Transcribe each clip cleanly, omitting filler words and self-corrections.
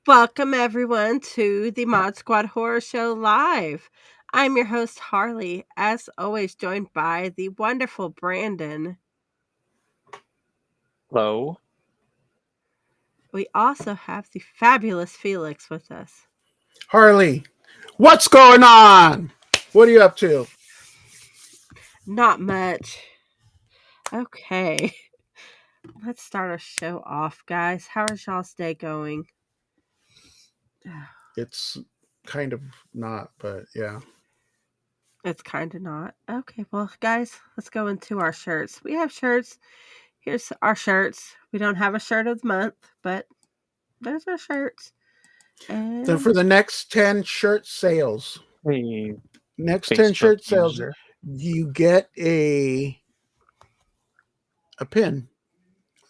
Welcome, everyone, to the Mod Squad Horror Show Live. I'm your host, Harley, as always, joined by the wonderful Brandon. Hello. We also have the fabulous Felix with us. Harley, what's going on? What are you up to? Not much. Okay. Let's start our show off, guys. How is y'all's day going? It's kind of not, but yeah. It's kind of not. Okay, well, guys, let's go into our shirts. We have shirts. Here's our shirts. We don't have a shirt of the month, but there's our shirts. And So for the next 10 shirt sales, Hey, next Facebook 10 shirt sales, user. you get a pin,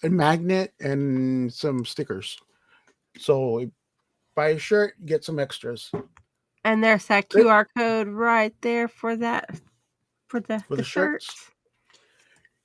a magnet, and some stickers. So buy a shirt, get some extras. And there's that QR code right there for that, for the shirts.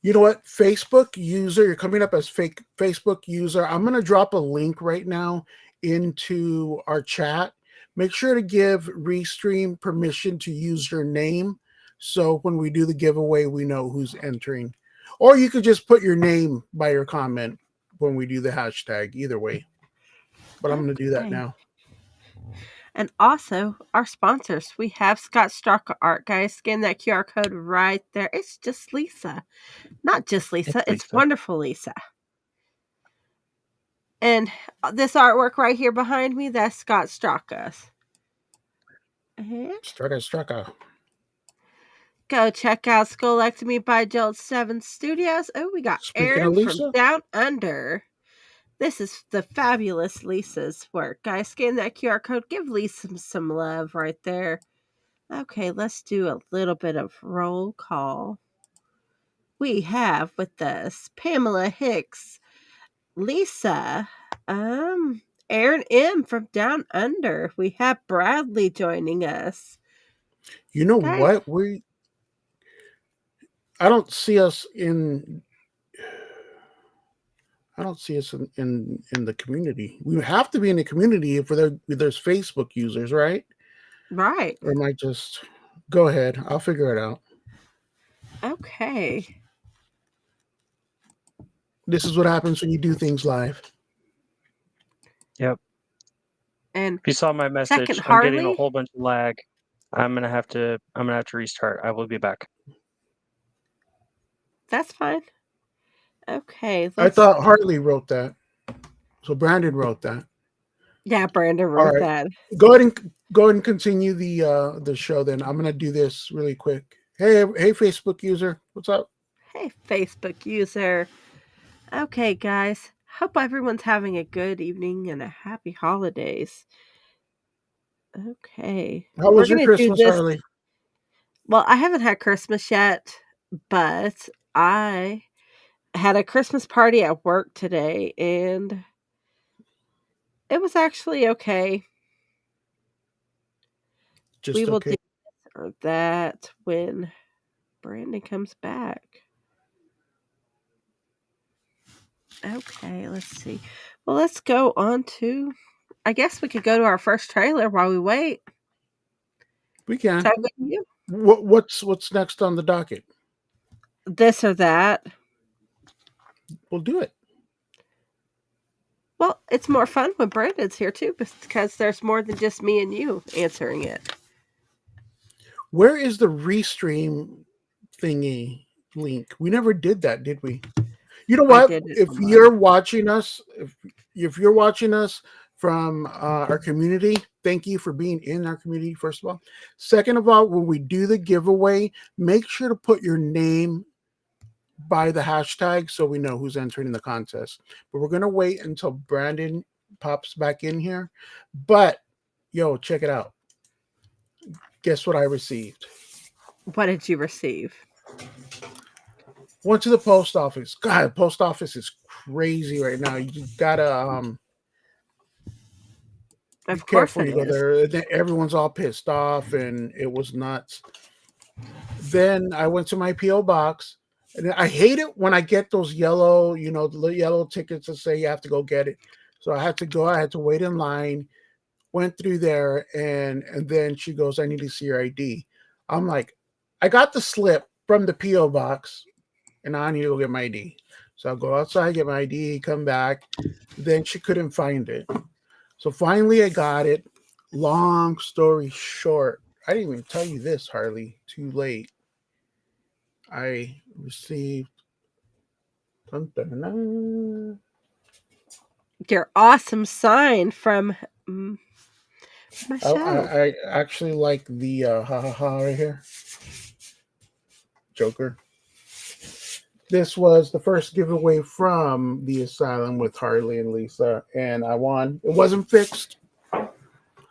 You know what? Facebook user, you're coming up as fake Facebook user. I'm going to drop a link right now into our chat. Make sure to give Restream permission to use your name. So when we do the giveaway, we know who's entering. Or you could just put your name by your comment when we do the hashtag, either way. But I'm going to do that now. And also, our sponsors. We have Straka Art, guys. Scan that QR code right there. It's just Lisa. Not just Lisa. It's wonderful Lisa. And this artwork right here behind me, that's Scott Straka's. Straka. Go check out Skullectomy by Jolt 7 Studios. Oh, we got Aaron from Down Under. This is the fabulous Lisa's work. Guys, scan that QR code. Give Lisa some love right there. Okay, let's do a little bit of roll call. We have with us Pamela Hicks, Lisa, Aaron M. from Down Under. We have Bradley joining us. You know what? I don't see us in the community. We have to be in the community if there's Facebook users, right? Right. Or am I just... Go ahead. I'll figure it out. Okay. This is what happens when you do things live. Yep. And if you saw my message, I'm getting a whole bunch of lag. I'm gonna have to restart. I will be back. That's fine. Okay. I thought Harley wrote that. So Brandon wrote that. Yeah, Brandon wrote that. Go ahead and continue the show then. I'm gonna do this really quick. Hey Facebook user, what's up? Hey Facebook user. Okay, guys. Hope everyone's having a good evening and a happy holidays. Okay. How was your Christmas, Harley? Well, I haven't had Christmas yet, but I had a Christmas party at work today, and it was actually okay. We will do this or that when Brandon comes back. Okay, let's see. Well, let's go on to... I guess we could go to our first trailer while we wait. We can. Is that good with you? What's next on the docket? This or that. We'll do it. Well, it's more fun when Brandon's here too, because there's more than just me and you answering it. Where is the Restream thingy link? We never did that, did we? You know what? If you're watching us, if you're watching us from our community, thank you for being in our community, first of all. Second of all, when we do the giveaway, make sure to put your name by the hashtag so we know who's entering the contest. But we're going to wait until Brandon pops back in here. But, yo, check it out. Guess what I received? What did you receive? Went to the post office. God, the post office is crazy right now. You gotta be careful when you go there. Everyone's all pissed off, and it was nuts. Then I went to my P.O. box, and I hate it when I get those yellow, the yellow tickets that say you have to go get it. So I had to go. I had to wait in line. Went through there, and then she goes, "I need to see your ID." I'm like, I got the slip from the PO box, and I need to go get my ID. So I'll go outside, get my ID, come back. Then she couldn't find it. So finally I got it. Long story short, I didn't even tell you this, Harley. Too late. I received your awesome sign from Michelle. I actually like the ha ha ha right here. Joker. This was the first giveaway from the asylum with Harley and Lisa, and I won. It wasn't fixed.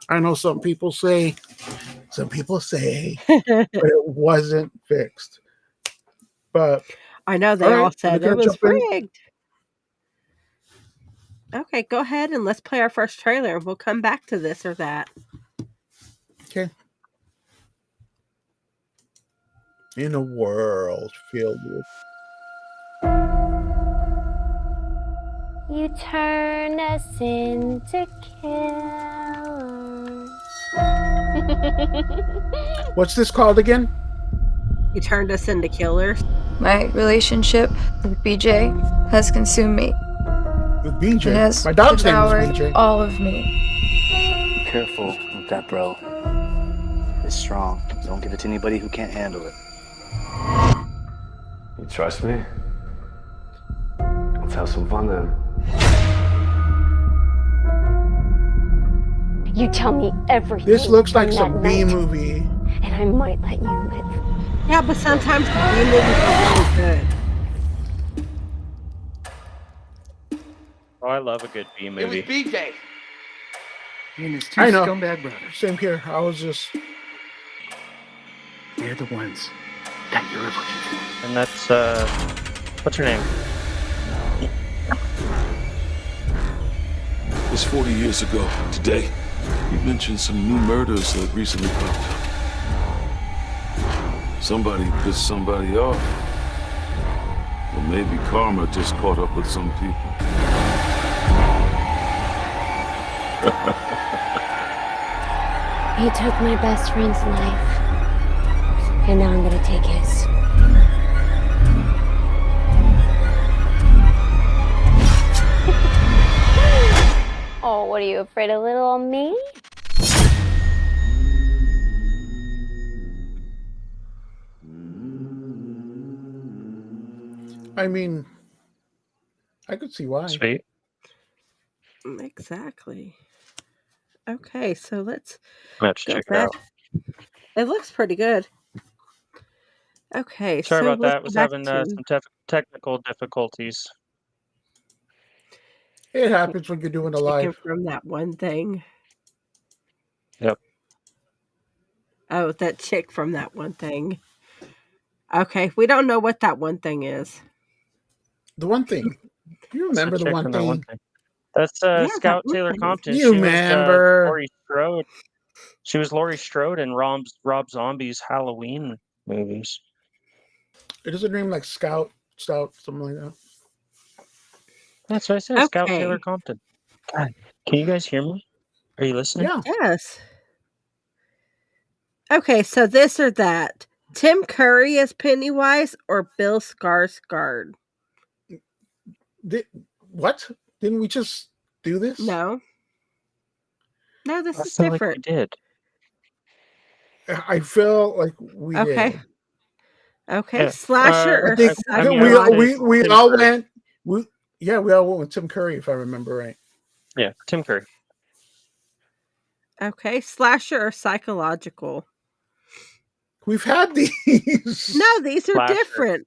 I know some people say, but it wasn't fixed. But I know they all said it was rigged. Okay, go ahead and let's play our first trailer. We'll come back to this or that. Okay. In a world filled with... You turn us into killers. What's this called again? You turned us into killers. My relationship with BJ has consumed me. With BJ? It has My dog's name is BJ. All of me. Be careful with that, bro. It's strong. Don't give it to anybody who can't handle it. You trust me? Let's have some fun then. You tell me everything. This looks like some B movie. And I might let you live. Yeah, but sometimes the B movies are really good. Oh, I love a good B movie. It was BJ. And his two I know. scumbag brothers. Same here. I was just... They're the ones that you're looking for. And that's, what's her name? It's 40 years ago today. You mentioned some new murders that recently popped up. Somebody pissed somebody off. Or maybe karma just caught up with some people. He took my best friend's life. And now I'm gonna take his. Oh, what are you afraid of, little old me? I mean, I could see why. Sweet. Exactly. Okay, so let's I have to check it out. It looks pretty good. Okay, Sorry so about that. I was having some technical difficulties. It happens when you're doing a live. From that one thing. Yep. Oh, that chick from that one thing. Okay, we don't know what that one thing is. The one thing. You remember the one thing? That's Scout Taylor Compton. You remember? Laurie Strode. She was Laurie Strode in Rob Zombie's Halloween movies. It is a name like Scout, something like that. That's what I said. Okay. Scout Taylor Compton. God, can you guys hear me? Are you listening? Yeah. Yes. Okay, so this or that. Tim Curry as Pennywise or Bill Skarsgård? What? Didn't we just do this? No. No, this is different. Like we did. I feel like we did. Okay, yeah. Slasher. I think we all went. We all went with Tim Curry, if I remember right. Yeah, Tim Curry. Okay, Slasher or Psychological? We've had these. No, these are different.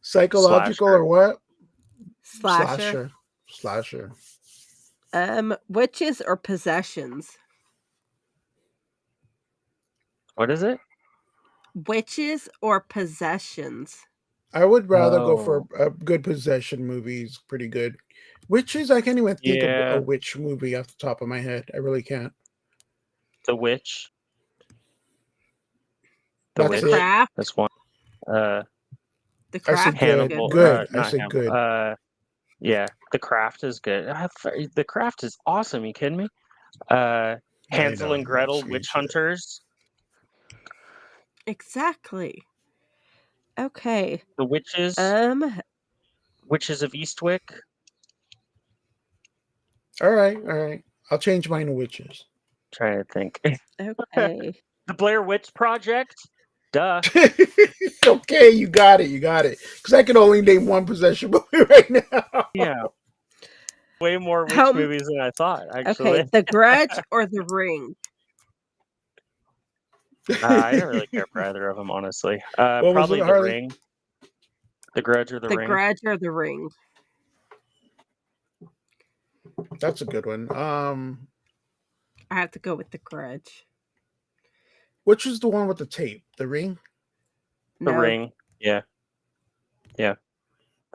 Psychological or what? Slasher. Witches or Possessions? What is it? Witches or Possessions? I would rather go for a good possession movies. Pretty good. Witches, I can't even think of a witch movie off the top of my head. I really can't. The Witch. The Craft. That's one. The Craft. Hannibal. Good. I said good. Yeah, the craft is good. The craft is awesome. You kidding me? Hansel and Gretel, witch hunters. Exactly. Okay. The witches. Witches of Eastwick. All right. I'll change mine to witches. Trying to think. Okay. The Blair Witch Project. Duh. Okay, you got it. Because I can only name one possession movie right now. Yeah. Way more witch movies than I thought, actually. Okay, The Grudge or The Ring? I don't really care for either of them, honestly. What probably was it, The Harley? Ring. The Grudge or The Ring? The Grudge or The Ring? That's a good one. I have to go with The Grudge. Which is the one with the tape? The Ring? The Ring. Yeah.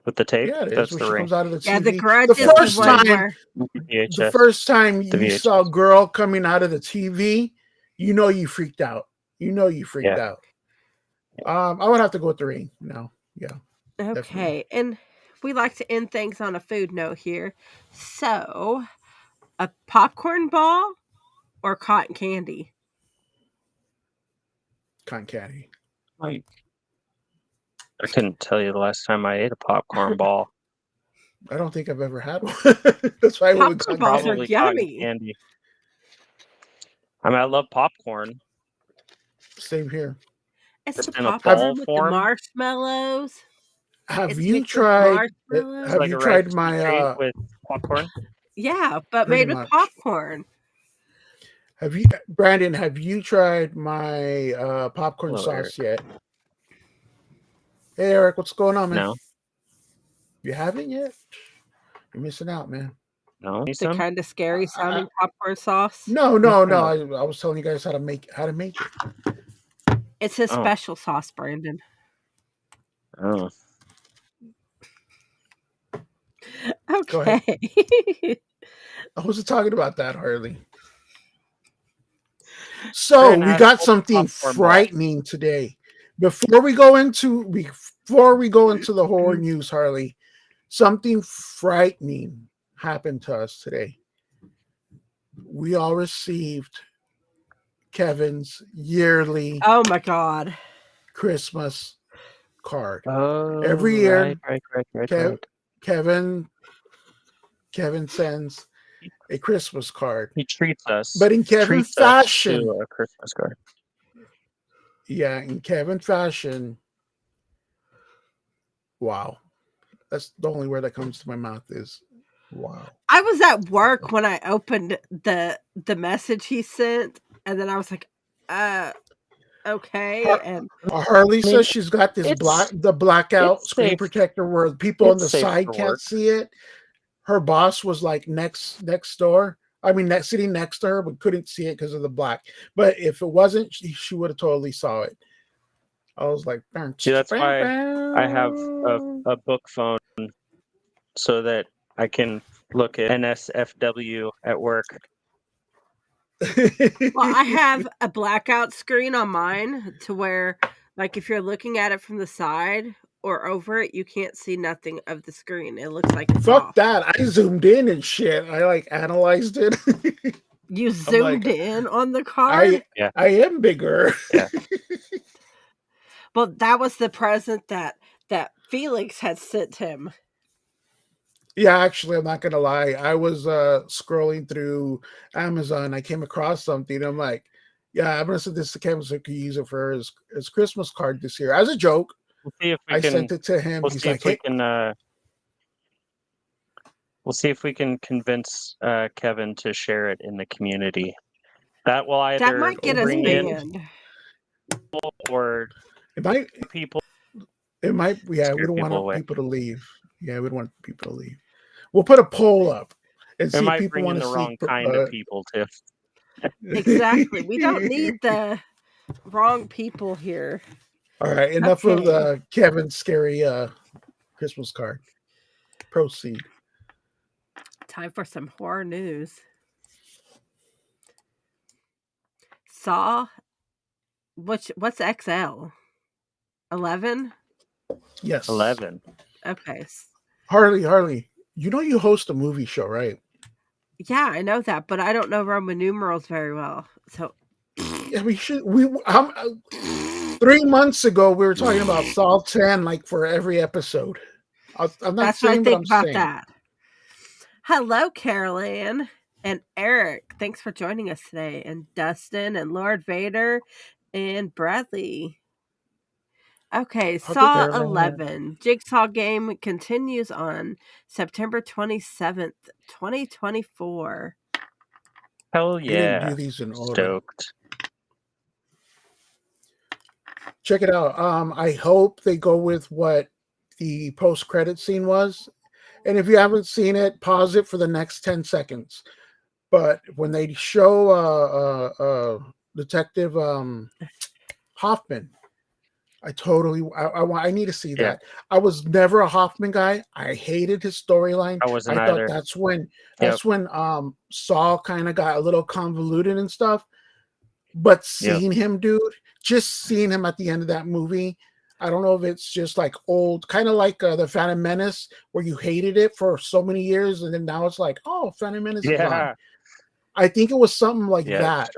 With the tape? Yeah, it is. That's When The she Ring. comes out of the TV. Yeah, The Grudge The is first the one time, where... the first time you saw a girl coming out of the TV, you know you freaked out. Out. I would have to go with The Ring. No. Yeah. Okay, definitely. And we like to end things on a food note here. So, a popcorn ball or cotton candy? Cotton candy. I couldn't tell you the last time I ate a popcorn ball. I don't think I've ever had one. That's why popcorn balls are yummy. Candy. I mean, I love popcorn. Same here. It's the popcorn with the marshmallows. Have you tried? Have you tried my with popcorn? Yeah, but made with popcorn. Brandon? Have you tried my popcorn sauce yet? Hey, Eric, what's going on, man? No. You haven't yet? You're missing out, man. No. The kind of scary sounding popcorn sauce? No. I was telling you guys how to make it. It's his special sauce, Brandon. Oh. Okay. I wasn't talking about that, Harley. So we got something frightening today. Before we go into the horror news, Harley, something frightening happened to us today. We all received Kevin's yearly Christmas card. Oh, every year, right. Kevin sends a Christmas card. He treats us, but in Kevin fashion, to a Christmas card. Yeah, in Kevin fashion. Wow, that's the only word that comes to my mouth is wow. I was at work when I opened the message he sent, and then I was like, okay. And Harley says she's got this blackout screen protector where people on the side can't see it. Her boss was like next door. I mean, sitting next to her, but couldn't see it because of the black. But if it wasn't, she would have totally saw it. I was like, see, that's why I have a book phone so that I can look at NSFW at work. Well, I have a blackout screen on mine to where, like, if you're looking at it from the side or over it, you can't see nothing of the screen. It looks like it's off. That. I zoomed in and shit. I analyzed it. You zoomed in on the card? I am bigger. Yeah. Well, that was the present that Felix had sent him. Yeah, actually, I'm not gonna lie. I was scrolling through Amazon. I came across something. I'm like, yeah, I'm gonna send this to Kevin so he can use it for his Christmas card this year as a joke. We'll see if we sent it to him. We'll see if we can. We'll see if we can convince Kevin to share it in the community. That will either that might get us banned, or it might people. It might. Yeah, we don't want people to leave. Yeah, we don't want people to leave. We'll put a poll up and see if people want to see the wrong kind of people too. Exactly. We don't need the wrong people here. All right, enough of Kevin's scary Christmas card. Proceed. Time for some horror news. Saw, what's XL? 11? Yes. 11. Okay. Harley, You know, you host a movie show, right? Yeah, I know that, but I don't know Roman numerals very well. So, yeah, we should. 3 months ago, we were talking about Saw 10, like for every episode. I'm not that's what I saying, but think I'm about saying. that. Hello, Carolyn and Eric. Thanks for joining us today. And Dustin and Lord Vader and Bradley. Okay, Saw 11. Jigsaw game continues on September 27th, 2024. Hell We didn't do yeah. these in order. Stoked. Check it out. I hope they go with what the post-credit scene was. And if you haven't seen it, pause it for the next 10 seconds. But when they show Detective Hoffman, I need to see that. Yeah. I was never a Hoffman guy. I hated his storyline. I wasn't thought either. that's when Saul kind of got a little convoluted and stuff. But seeing him, dude, just seeing him at the end of that movie, I don't know if it's just like old, kind of like the Phantom Menace, where you hated it for so many years, and then now it's like, oh, Phantom Menace is on. I think it was something like that.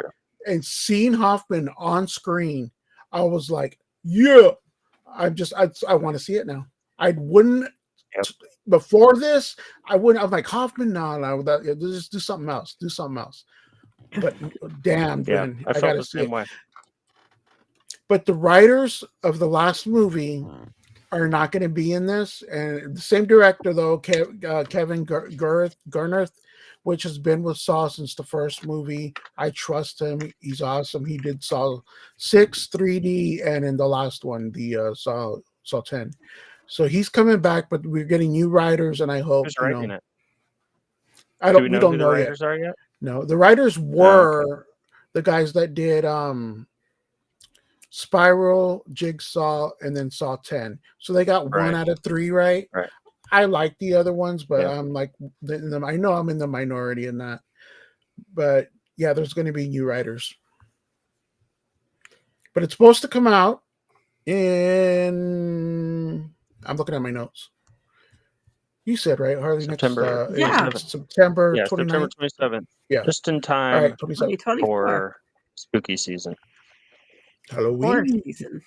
And seeing Hoffman on screen, I was like, yeah, I want to see it now. I wouldn't before this. I wouldn't. I'm like Hoffman, no, just do something else. Do something else. But damn, man, I gotta see it. Way. But the writers of the last movie are not going to be in this, and the same director though, Kevin Gurneth, which has been with Saw since the first movie. I trust him; he's awesome. He did Saw 6, 3D, and in the last one, the Saw 10. So he's coming back, but we're getting new writers, and I hope who's writing it. We don't know yet. Are yet. No, the writers were the guys that did Spiral, Jigsaw, and then Saw 10. So they got 1 out of 3 right. I like the other ones, but I'm like, I know I'm in the minority in that. But yeah, there's going to be new writers. But it's supposed to come out in. I'm looking at my notes. You said right, Harley. September. September 29th. September 27th. Yeah, just in time for spooky season. Halloween season.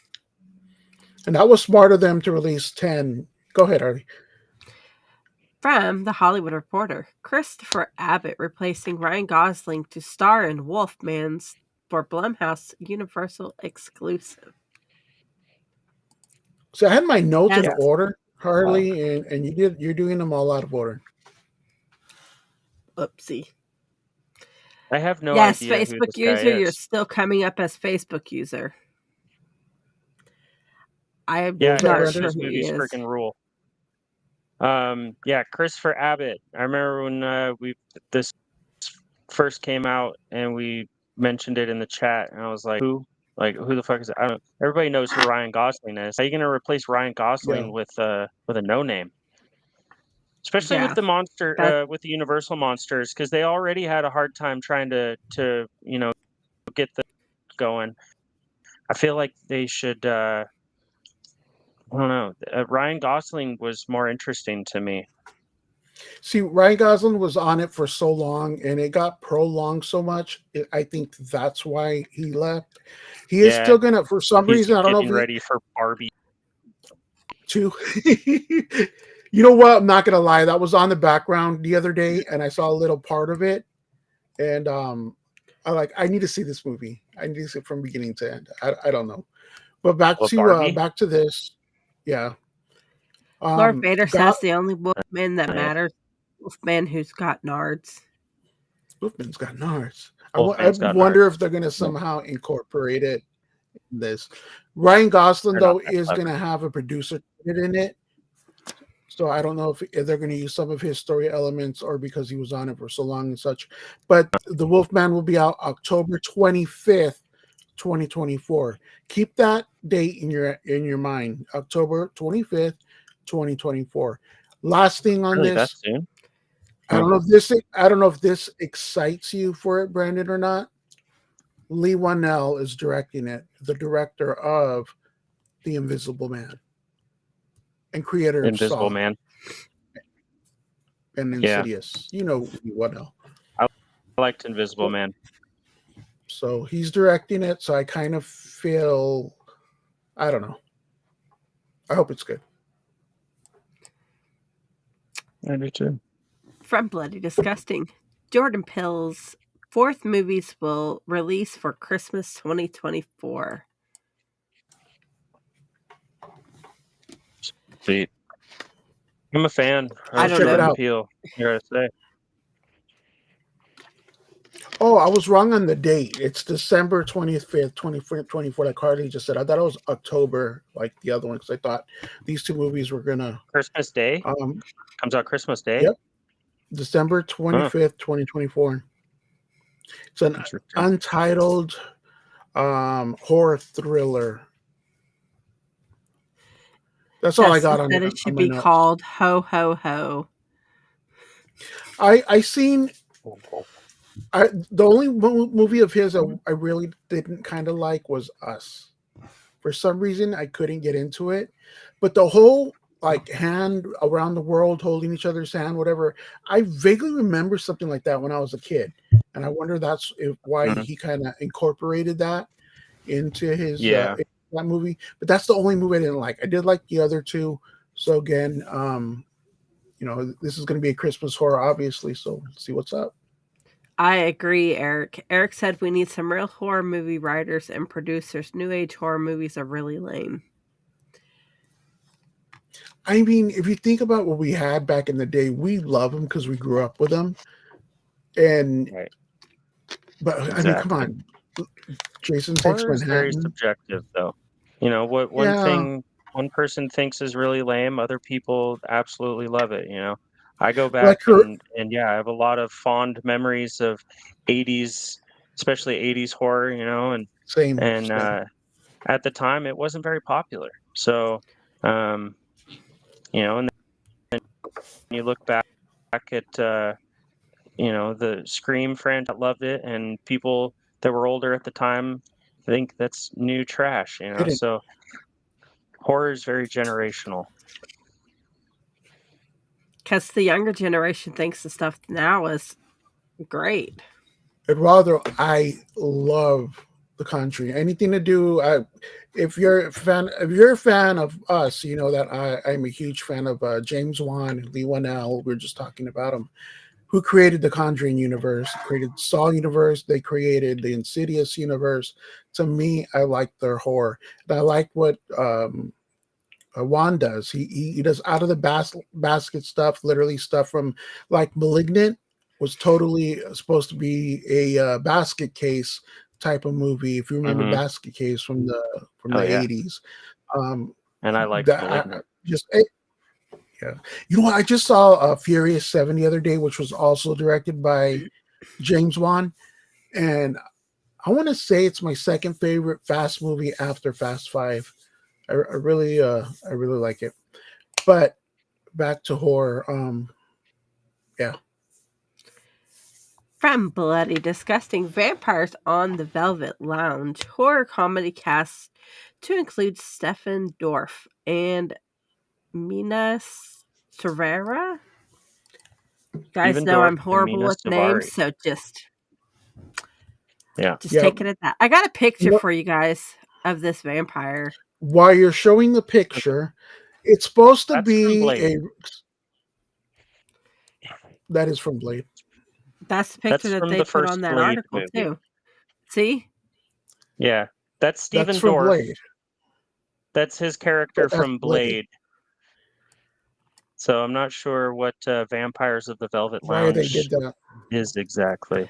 And that was smart of them to release 10. Go ahead, Harley. From The Hollywood Reporter, Christopher Abbott replacing Ryan Gosling to star in Wolfman's for Blumhouse Universal exclusive. So I had my notes in order, Harley, and you're doing them all out of order. Oopsie. I have no idea. Yes, Facebook user, you're still coming up as Facebook user. I'm not sure who he is. Freaking rule. Christopher Abbott. I remember when this first came out and we mentioned it in the chat, and I was like, who? Like, who the fuck is it? I don't know. Everybody knows who Ryan Gosling is. How are you going to replace Ryan Gosling with a no name? Especially with the monster, with the Universal monsters, because they already had a hard time trying to get the going. I feel like they should. I don't know. Ryan Gosling was more interesting to me. See, Ryan Gosling was on it for so long, and it got prolonged so much. I think that's why he left. He is still gonna, for some reason, I don't know. Ready for Barbie 2. You know what? I'm not gonna lie. That was on the background the other day, and I saw a little part of it, and I need to see this movie. I need to see it from beginning to end. I don't know, but back to this. Yeah. Lord Vader says the only Wolfman that matters, Wolfman who's got nards. Wolfman's got nards. I wonder if they're going to somehow incorporate it in this. Ryan Gosling, though, is going to have a producer in it. So I don't know if they're going to use some of his story elements or because he was on it for so long and such. But The Wolfman will be out October 25th, 2024. Keep that date in your mind. October 25th, 2024. Last thing on this. I don't know if this excites you for it, Brandon, or not. Lee Whannell is directing it, the director of The Invisible Man and creator of Invisible Saw. Man. and Insidious. You know what else. I liked Invisible Man. So he's directing it. So I kind of feel, I don't know. I hope it's good. I do too. From Bloody Disgusting, Jordan Peele's 4th movies will release for Christmas 2024. Sweet. I'm a fan. I don't know. It Peele. You gotta say. Oh, I was wrong on the date. It's December 25th, 2024, like Harley just said. I thought it was October, like the other one, because I thought these two movies were gonna Christmas Day? Comes out Christmas Day? Yep. December 25th, 2024. It's an untitled horror thriller. That's all I got on it. It should be called Ho Ho Ho. I seen the only movie of his I really didn't kind of like was Us. For some reason, I couldn't get into it, but the whole like hand around the world, holding each other's hand, whatever. I vaguely remember something like that when I was a kid, and I wonder why he kind of incorporated that into his that movie. But that's the only movie I didn't like. I did like the other two. So again, this is going to be a Christmas horror, obviously. So let's see what's up. I agree, Eric. Eric said we need some real horror movie writers and producers. New age horror movies are really lame. I mean, if you think about what we had back in the day, we love them because we grew up with them. And but exactly. I mean, come on, Jason Takes Manhattan. Is very subjective, though. You know what? One thing one person thinks is really lame, other people absolutely love it. You know, I go back and I have a lot of fond memories of '80s, especially '80s horror. You know, same. At the time it wasn't very popular. So, and then you look back at the Scream franchise, loved it, and people that were older at the time think that's new trash. You know, so horror is very generational. Because the younger generation thinks the stuff now is great. I love The Conjuring. Anything to do. If you're a fan of Us, you know that I'm a huge fan of James Wan and Lee Whannell. We were just talking about him. Who created the Conjuring universe, created Saw universe, they created the Insidious universe. To me, I like their horror. And I like what Juan does. He does out of the basket stuff, literally stuff from like Malignant was totally supposed to be a basket case type of movie. If you remember Basket Case from the 80s. And I like Malignant. Yeah. You know what? I just saw Furious 7 the other day, which was also directed by James Wan. And I want to say it's my second favorite Fast movie after Fast 5. I really like it. But back to horror. From Bloody Disgusting, Vampires on the Velvet Lounge, horror comedy cast to include Stephen Dorff and Mina Cervera. Guys know I'm horrible with names, so just take it at that. I got a picture for you guys of this vampire. While you're showing the picture, it's supposed to be that is from Blade. That's the picture that they put on that article too. See? Yeah, that's Stephen Dorff. Blade. That's his character from Blade. So I'm not sure what Vampires of the Velvet Lounge they did that. Is exactly.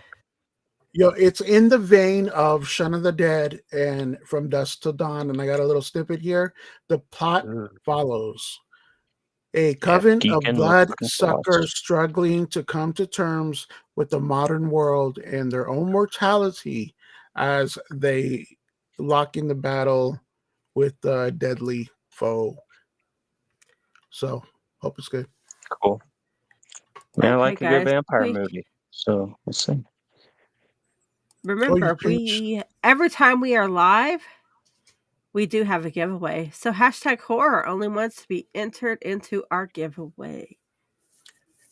It's in the vein of Shaun of the Dead and From Dusk Till Dawn, and I got a little snippet here. The plot follows a coven of bloodsuckers struggling to come to terms with the modern world and their own mortality as they lock in the battle with the deadly foe. So, hope it's good. Cool. Yeah, I like a good vampire movie. So, we'll see. Remember, every time we are live, we do have a giveaway. So #horror only wants to be entered into our giveaway.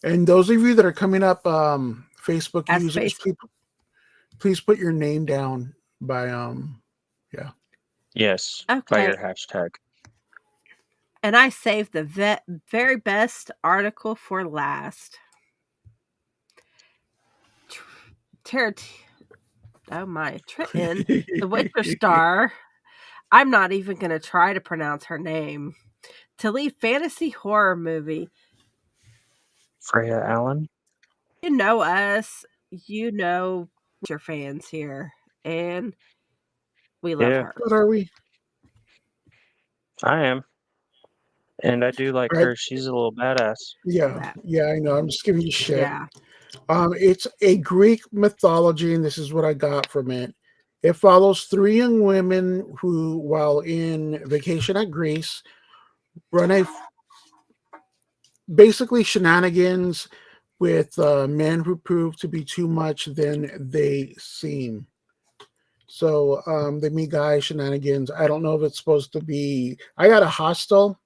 And those of you that are coming up, Facebook As users, please put your name down by yeah. Yes. Okay. By your hashtag. And I saved the very best article for last. Oh my, Triton, the Witcher star. I'm not even going to try to pronounce her name. To lead fantasy horror movie. Freya Allen? You know us. You know Witcher fans here. And we love her. What are we? I am. And I do like her. She's a little badass. Yeah. Yeah, I know. I'm just giving you shit. Yeah. It's a Greek mythology, and this is what I got from it. It follows 3 young women who, while in vacation at Greece, run basically shenanigans with men who prove to be too much than they seem. So they meet guys, shenanigans. I don't know if it's supposed to be. I got a Hostel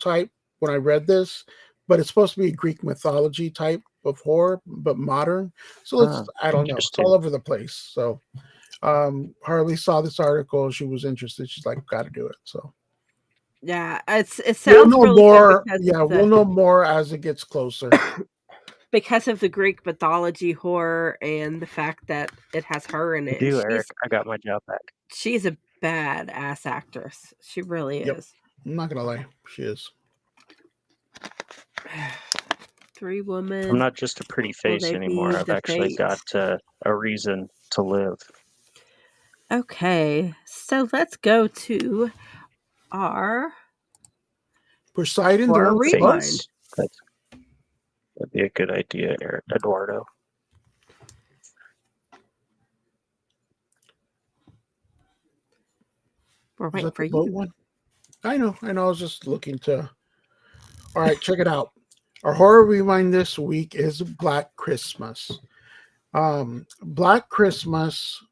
type when I read this, but it's supposed to be a Greek mythology type of horror, but modern. So I don't know. It's all over the place. So Harley saw this article. She was interested. She's like, got to do it. So yeah, it sounds we'll know really more. good. Yeah, we'll know more as it gets closer. Because of the Greek mythology horror and the fact that it has her in it. Eric. I got my job back. She's a badass actress. She really is. I'm not gonna lie, she is. 3 women. I'm not just a pretty face anymore. I've actually got a reason to live. Okay, so let's go to our Poseidon Rewind. That'd be a good idea, Eduardo. We're waiting for you. One? I know. I was just looking to. All right, check it out. Our horror rewind this week is Black Christmas. Black Christmas,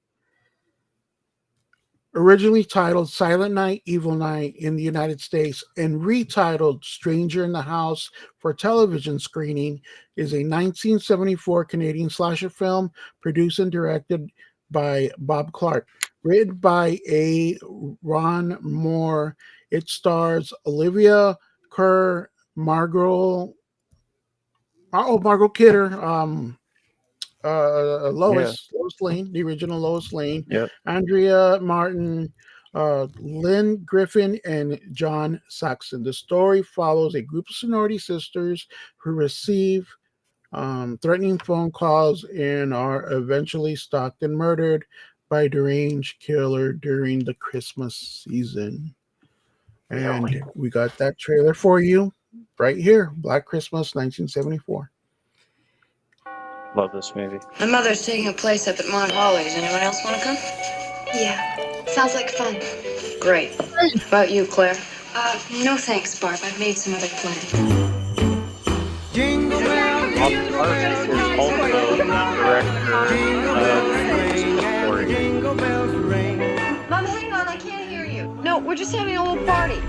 originally titled Silent Night, Evil Night in the United States and retitled Stranger in the House for television screening, is a 1974 Canadian slasher film produced and directed by Bob Clark. Written by A. Ron Moore. It stars Olivia Kerr, Margot Kidder, Lois Lane, the original Lois Lane, Andrea Martin, Lynn Griffin, and John Saxon. The story follows a group of sorority sisters who receive threatening phone calls and are eventually stalked and murdered by a deranged killer during the Christmas season. And we got that trailer for you right here. Black Christmas, 1974. Love this movie. My mother's taking a place up at Mount Holly's. Anyone else want to come? Yeah. Sounds like fun. Great. How about you, Claire? No thanks, Barb. I've made some other plans. Jingle bell, is also director of Jingle bells ring. Mom, hang on, I can't hear you. No, we're just having a little party.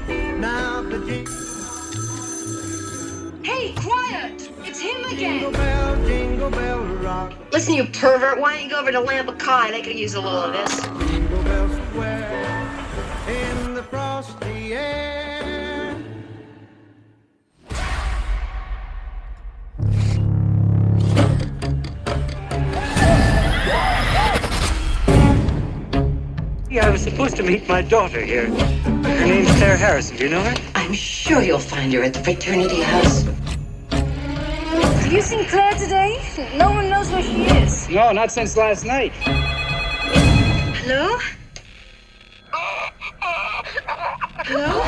Hey, quiet! It's him again! Jingle bell rock. Listen, you pervert, why don't you go over to Lambekai? They could use a little of this. Jingle bells square in the frosty air. I was supposed to meet my daughter here. Her name's Claire Harrison. Do you know her? I'm sure you'll find her at the fraternity house. Have you seen Claire today? No one knows where she is. No, not since last night. Hello? Hello?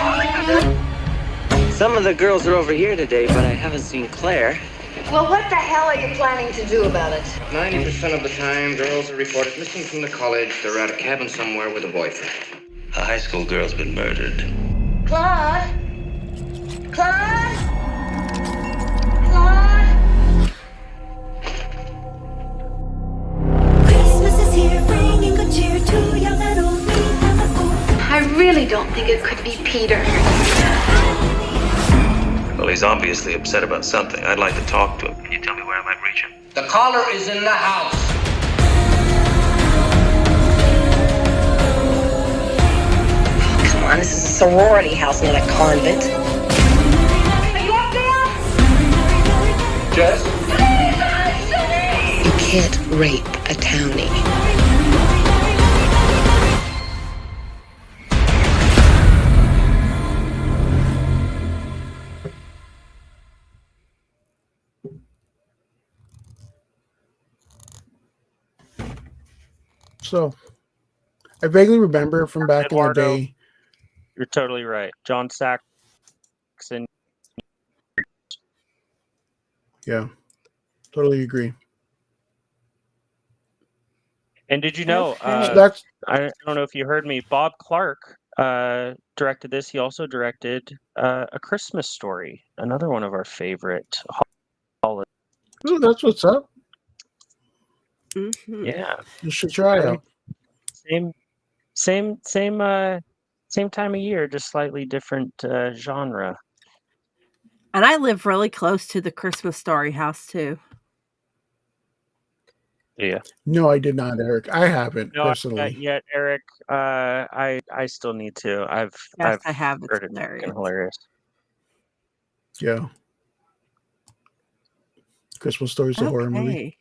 Some of the girls are over here today, but I haven't seen Claire. Well, what the hell are you planning to do about it? 90% of the time, girls are reported missing from the college. They're at a cabin somewhere with a boyfriend. A high school girl's been murdered. Claude? Claude? Claude? Christmas is here, bringing good cheer to young and old. I really don't think it could be Peter. Well, he's obviously upset about something. I'd like to talk to him. Can you tell me where I might reach him? The caller is in the house. Come on, this is a sorority house, not a convent. Are you up there? Jess? You can't rape a townie. So, I vaguely remember from back Eduardo, in the day. You're totally right. John Saxon. Yeah, totally agree. And did you know, So I don't know if you heard me, Bob Clark directed this. He also directed A Christmas Story, another one of our favorite holidays. Oh, that's what's up. Mm-hmm. Yeah. You should try it. Same time of year, just slightly different genre. And I live really close to the Christmas Story house too. Yeah. No, I did not, Eric. I haven't personally. Not yet, Eric. I still need to. I have. It's heard it's hilarious. Yeah. Christmas Story's a horror movie.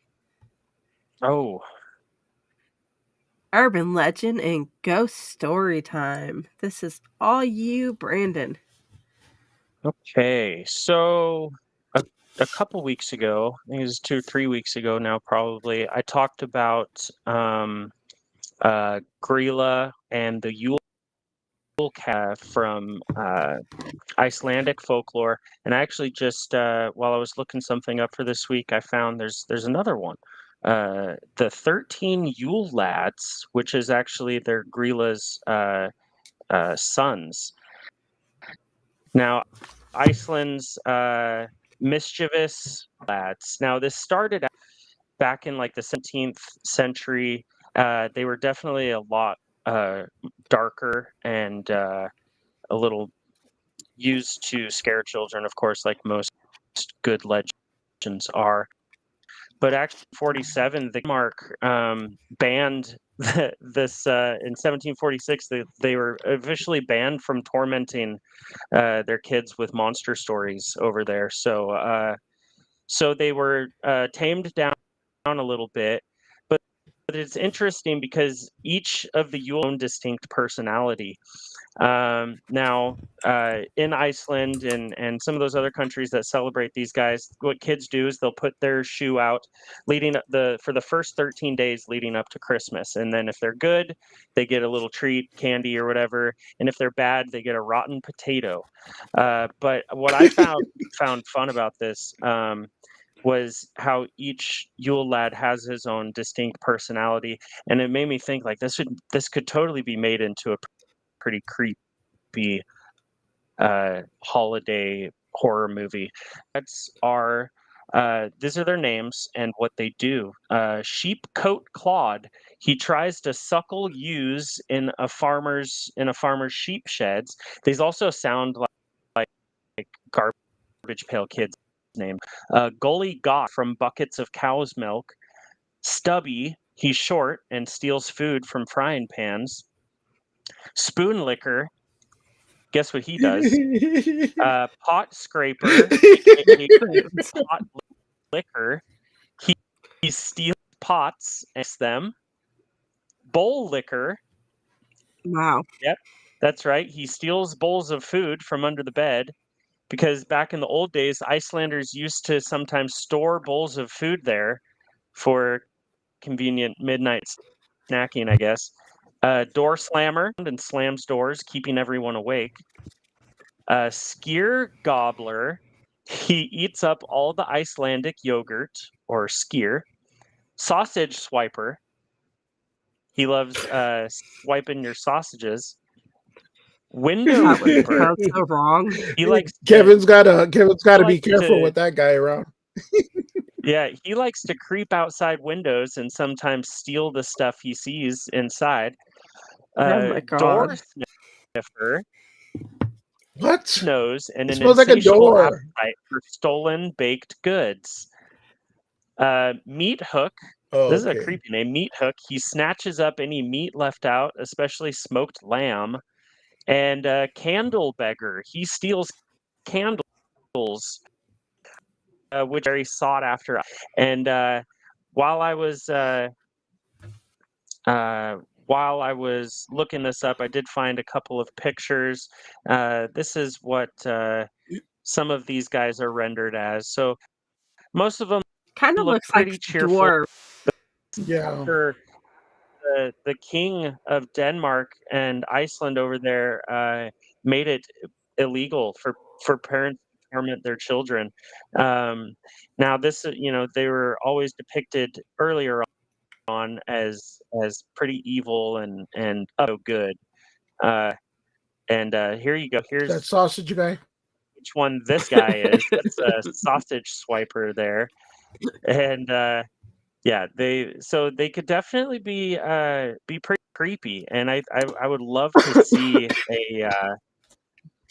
Oh. Urban legend and ghost story time. This is all you, Brandon. Okay, so a couple weeks ago, I think it was 2 or 3 weeks ago now, probably, I talked about Grilla and the Yule calf from Icelandic folklore, and I actually just while I was looking something up for this week, I found there's another one. The 13 Yule lads, which is actually their Grilla's sons. Now, Iceland's mischievous lads. Now, this started back in like the 17th century. They were definitely a lot darker and a little used to scare children, of course, like most good legends are. But actually, 47, the Denmark banned this in 1746. They were officially banned from tormenting their kids with monster stories over there. So so they were tamed down a little bit. But it's interesting because each of the Yule own distinct personality. Now, in Iceland and some of those other countries that celebrate these guys, what kids do is they'll put their shoe out for the first 13 days leading up to Christmas, and then if they're good, they get a little treat, candy or whatever, and if they're bad, they get a rotten potato. But what I found fun about this was how each Yule lad has his own distinct personality, and it made me think like this could totally be made into a pretty creepy holiday horror movie. These are their names and what they do. Sheepcoat Claude. He tries to suckle ewes in a farmer's sheep sheds. These also sound like Garbage Pail Kids name. Gully Goth from buckets of cow's milk. Stubby. He's short and steals food from frying pans. Spoon Licker. Guess what he does? Pot Scraper, aka Pot Licker. He steals pots and them. Bowl Licker. Wow. Yep, that's right. He steals bowls of food from under the bed because back in the old days, Icelanders used to sometimes store bowls of food there for convenient midnight snacking, I guess. Door Slammer and slams doors, keeping everyone awake. Skyr Gobbler, he eats up all the Icelandic yogurt, or skyr. Sausage Swiper, he loves swiping your sausages. Window Creeper, so wrong. He likes Kevin's got to be careful with that guy around. Yeah, he likes to creep outside windows and sometimes steal the stuff he sees inside. Oh my God. Door Sniffer. What? Nose and It an smells like a insatiable door. appetite for stolen baked goods. Meat Hook. Oh, This is a okay. creepy name. Meat Hook. He snatches up any meat left out, especially smoked lamb. And Candle Beggar. He steals candles, which are very sought after. And while I was looking this up, I did find a couple of pictures. This is what some of these guys are rendered as. So most of them kind of look looks like pretty cheerful. dwarf. Yeah. The king of Denmark and Iceland over there made it illegal for parents to torment their children. Now this, they were always depicted earlier on as pretty evil and good. Here you go. That Here's sausage guy. which one this guy is. That's a sausage swiper there, and yeah, they could definitely be pretty creepy, and I would love to see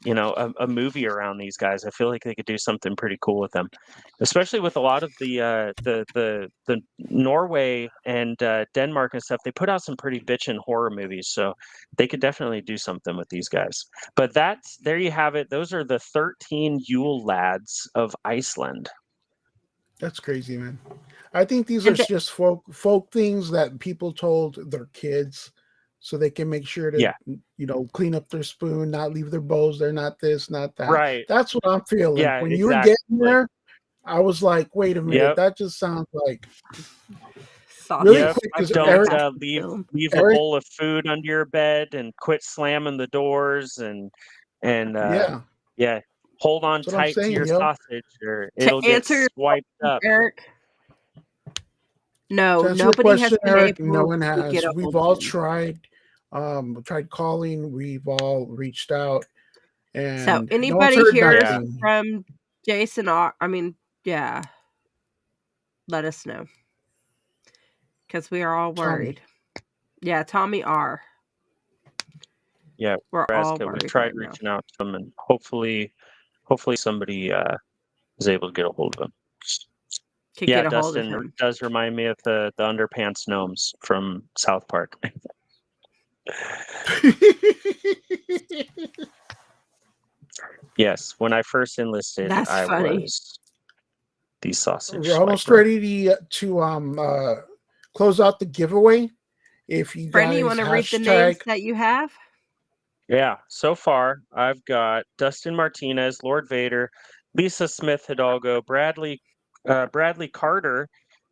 a movie around these guys. I feel like they could do something pretty cool with them, especially with a lot of the Norway and Denmark and stuff. They put out some pretty bitchin' horror movies, so they could definitely do something with these guys. But there you have it. Those are the 13 Yule lads of Iceland. That's crazy, man. I think these are just folk things that people told their kids so they can make sure to, clean up their spoon, not leave their bowls. They're not this, not that. Right. That's what I'm feeling. Yeah, when you were getting there, I was like, wait a minute, that just sounds like really quick. Don't leave a bowl of food under your bed and quit slamming the doors and hold on tight to your sausage or it'll get swiped up. Eric. No, nobody has been able no one has. to get a We've hold all of him. tried calling. We've all reached out. And so anybody here from Jason R? I mean, yeah. Let us know. Because we are all worried. Tommy. Yeah, Tommy R. Yeah, we're all worried. We tried reaching out to him, and hopefully somebody is able to get a hold of him. Dustin does remind me of the underpants gnomes from South Park. Yes, when I first enlisted, I was the sausage. We're almost ready to close out the giveaway. If you Brandy, you want to read the names that you have? Yeah, so far I've got Dustin Martinez, Lord Vader, Lisa Smith Hidalgo, Bradley Carter,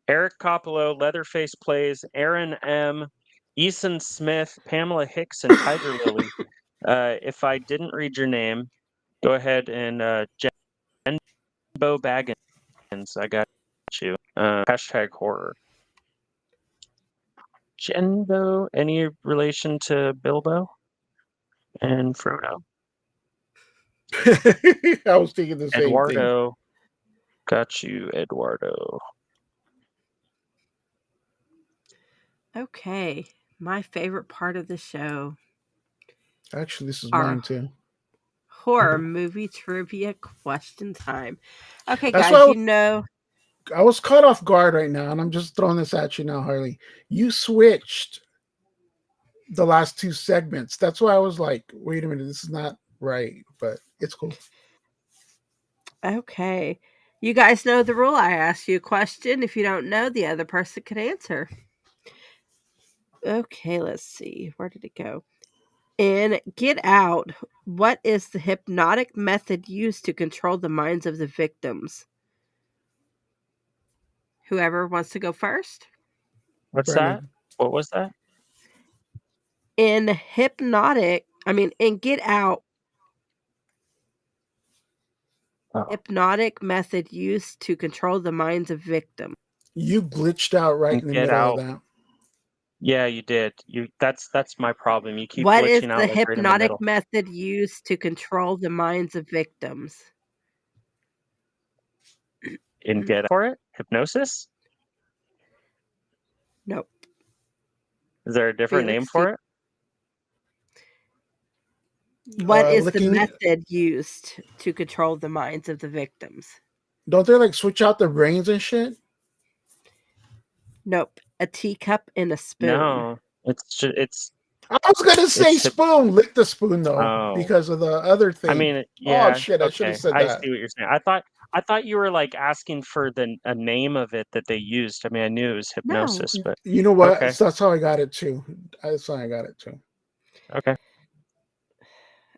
Eric Coppolo, Leatherface Plays, Aaron M, Eason Smith, Pamela Hicks, and Tiger Lily. If I didn't read your name, go ahead and Jenbo Baggins. I got you. Hashtag horror. Jenbo, any relation to Bilbo and Frodo? I was thinking the same Eduardo. thing. Got you, Eduardo. Okay. My favorite part of the show. Actually, this is mine too. Horror movie trivia question time. Okay, guys, I was caught off guard right now, and I'm just throwing this at you now, Harley. You switched the last two segments. That's why I was like, wait a minute, this is not right, but it's cool. Okay. You guys know the rule. I ask you a question. If you don't know, the other person can answer. Okay, let's see. Where did it go? In Get Out, what is the hypnotic method used to control the minds of the victims? Whoever wants to go first. What's that? What was that? In Get Out, hypnotic method used to control the minds of victims. You glitched out right in the middle of that. Yeah, you did. That's my problem. You keep what glitching is out. The like hypnotic right method used to control the minds of victims? In Get Out for it? Hypnosis? Nope. Is there a different name for it? What is the method used to control the minds of the victims? Don't they like switch out the brains and shit? Nope. A teacup and a spoon. No, it's. I was gonna say spoon. Lick the spoon though, because of the other thing. I mean, yeah. Oh shit! I should have said that. I see what you're saying. I thought you were like asking for a name of it that they used. I mean, I knew it was hypnosis, but you know what? Okay. That's how I got it too. That's how I got it too. Okay.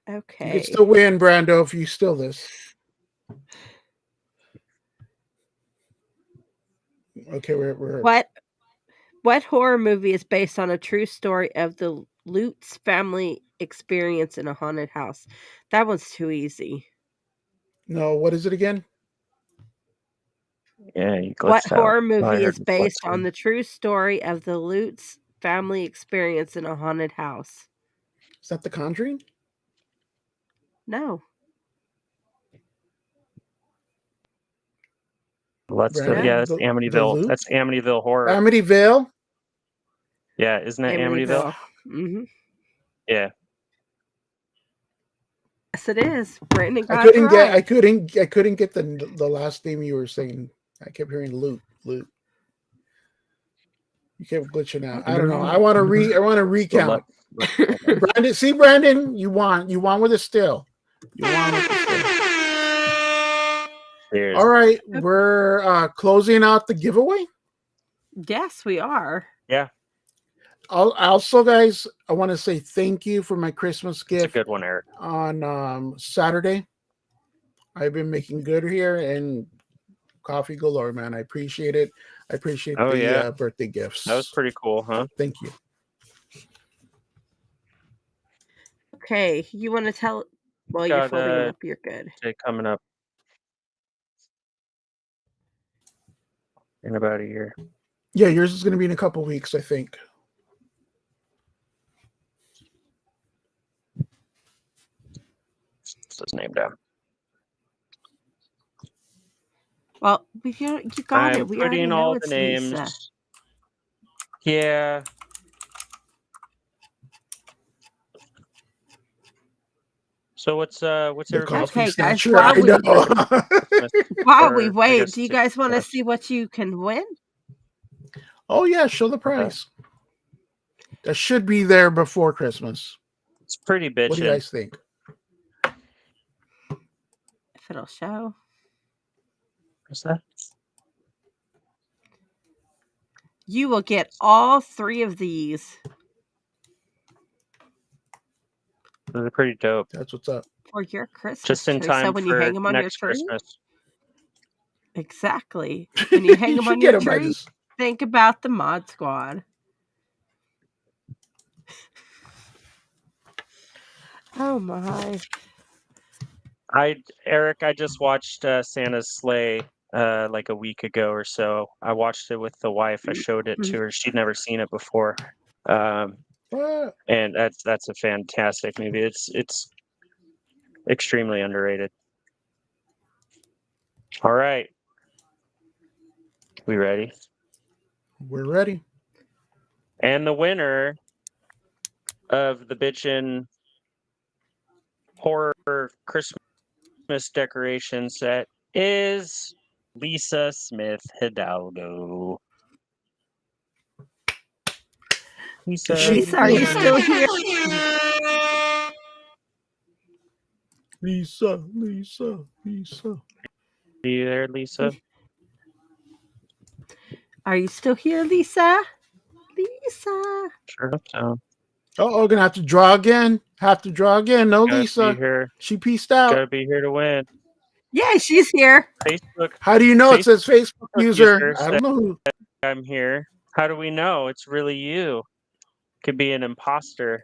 Okay. You can still win, Brando, if you steal this. Okay, we're What horror movie is based on a true story of the Lutz family experience in a haunted house? That one's too easy. No, what is it again? Yeah, you glitched What out. horror movie is based on the true story of the Lutz family experience in a haunted house? Is that The Conjuring? No. That's Amityville. That's Amityville Horror. Amityville? Yeah, isn't that Amityville? Mm-hmm. Yeah. Yes, it is. Brandon got I couldn't it right. I couldn't get the last name you were saying. I kept hearing loot. You kept glitching out. I don't know. I want to recount. Brandon, you won with a still. You won with a still. Cheers. All right, we're closing out the giveaway. Yes, we are. Yeah. Also, guys, I want to say thank you for my Christmas gift. It's a good one, Eric. On Saturday, I've been making good here and coffee galore, man. I appreciate it. I appreciate the birthday gifts. That was pretty cool, huh? Thank you. Okay, you want to tell? Well, you're folding up. You're good. Coming up in about a year. Yeah, yours is going to be in a couple weeks, I think. His name down. Well, you got it. We already know all it's the names. Lisa. Yeah. So what's everybody? Okay, guys. While we wait, do you guys want to see what you can win? Oh yeah, show the price. That should be there before Christmas. It's pretty bitchin'. What do you guys think? If it'll show. What's that? You will get all 3 of these. They're pretty dope. That's what's up. For your Christmas Just in tree. time so when for you hang them on next your tree, Christmas. Exactly. When you hang them on your tree, think about the Mod Squad. Oh my. Eric, I just watched Santa's Sleigh like a week ago or so. I watched it with the wife. I showed it to her. She'd never seen it before. And that's a fantastic movie. It's extremely underrated. All right. We ready? We're ready. And the winner of the bitchin' horror Christmas decoration set is Lisa Smith Hidalgo. Lisa, are you still here? Lisa. Are you there, Lisa? Are you still here, Lisa? Lisa. Sure hope so. Oh, gonna have to draw again. No, Gotta Lisa. be here. She pieced out. Gotta be here to win. Yeah, she's here. Facebook. How do you know it says Facebook user? I don't know who. I'm here. How do we know it's really you? Could be an imposter.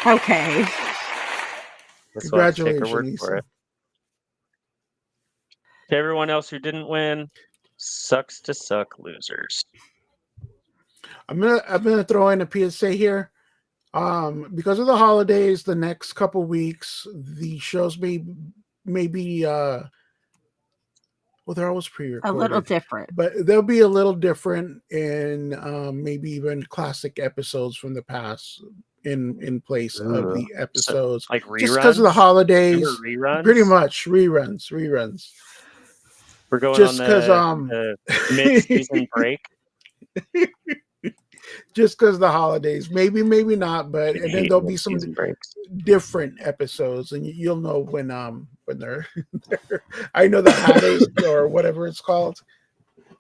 Okay. Congratulations, word Lisa. for it. To everyone else who didn't win, sucks to suck, losers. I'm gonna throw in a PSA here. Because of the holidays, the next couple weeks, the shows may be well, they're always pre-recorded. A little different. But they'll be a little different in maybe even classic episodes from the past. in place of the episodes, like reruns? just because of the holidays. Reruns? Pretty much reruns. We're going just on the mid-season break. Just because the holidays, maybe not, but and then there'll be some different episodes, and you'll know when they're. I know the Hatters or whatever it's called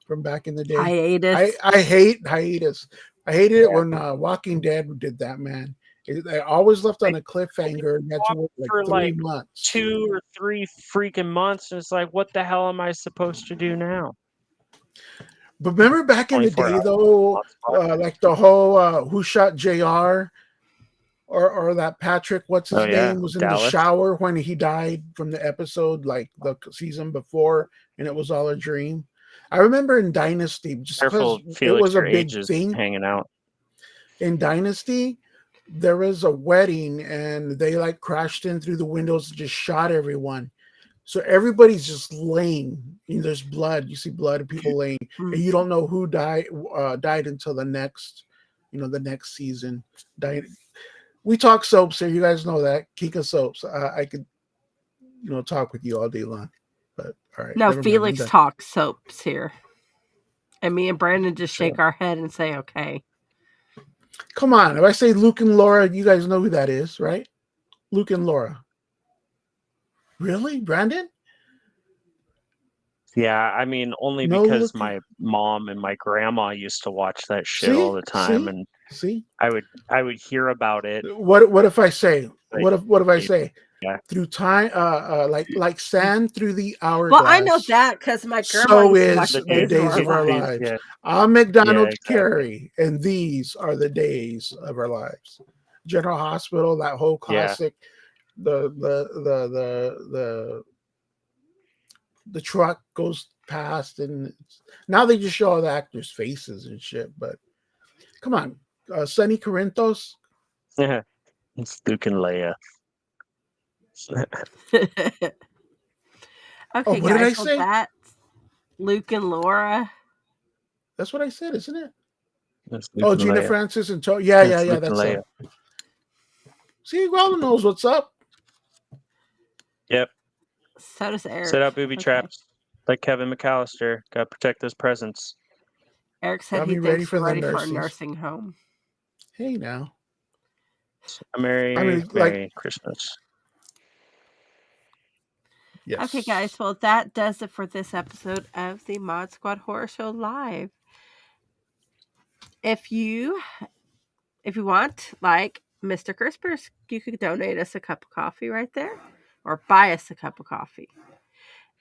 from back in the day. Hiatus. I hate hiatus. I hated it when Walking Dead did that, man. I always left on a cliffhanger, and that's work for 3 months. 2 or 3 freaking months, and it's like, what the hell am I supposed to do now? But remember back in the day, though, like the whole Who Shot JR or that Patrick, what's his name, was in the shower when he died from the episode, like the season before, and it was all a dream. I remember in Dynasty, just because it was a big thing. Hanging out. In Dynasty, there was a wedding, and they like crashed in through the windows and just shot everyone. So everybody's just laying. There's blood. You see blood of people laying, and you don't know who died until the next, the next season. We talk soaps here. You guys know that. Kika soaps. I could, talk with you all day long. But all right. No, Felix talks soaps here, and me and Brandon just shake our head and say, "Okay." Come on. If I say Luke and Laura, you guys know who that is, right? Luke and Laura. Really, Brandon? Yeah, I mean, only because my mom and my grandma used to watch that shit all the time, and I would hear about it. What if I say? What if I say? Yeah. Through time, like sand through the hourglass. Well, I know that because my grandma. So is the days of our lives. Yeah. I'm McDonald Carey, and these are the days of our lives. General Hospital, that whole classic. Yeah. The truck goes past, and now they just show all the actors' faces and shit. But come on, Sonny Corinthos. Yeah, it's Luke and Leia. Okay, what guys, did I say? That's Luke and Laura. That's what I said, isn't it? Gina Leia. Francis and yeah, that's it. See, Growler knows what's up. Yep. So does Eric. Set up booby traps like Kevin McAllister. Got to protect those presents. Eric said he thinks we're ready for a nursing home. Hey, now. Merry Christmas. Yes. Okay, guys. Well, that does it for this episode of the Mod Squad Horror Show Live. If you want, like Mr. Crispers, you could donate us a cup of coffee right there, or buy us a cup of coffee.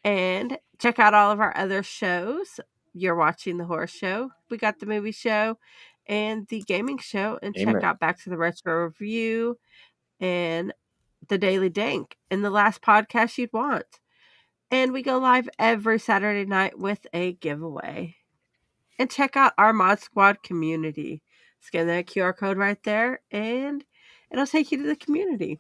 And check out all of our other shows. You're watching the horror show. We got the movie show and the gaming show. And check out Back to the Retro Review and the Daily Dank and the last podcast you'd want. And we go live every Saturday night with a giveaway. And check out our Mod Squad community. Scan that QR code right there, and it'll take you to the community.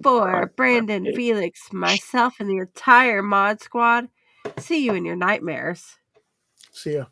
For Brandon, Felix, myself, and the entire Mod Squad, see you in your nightmares. See ya.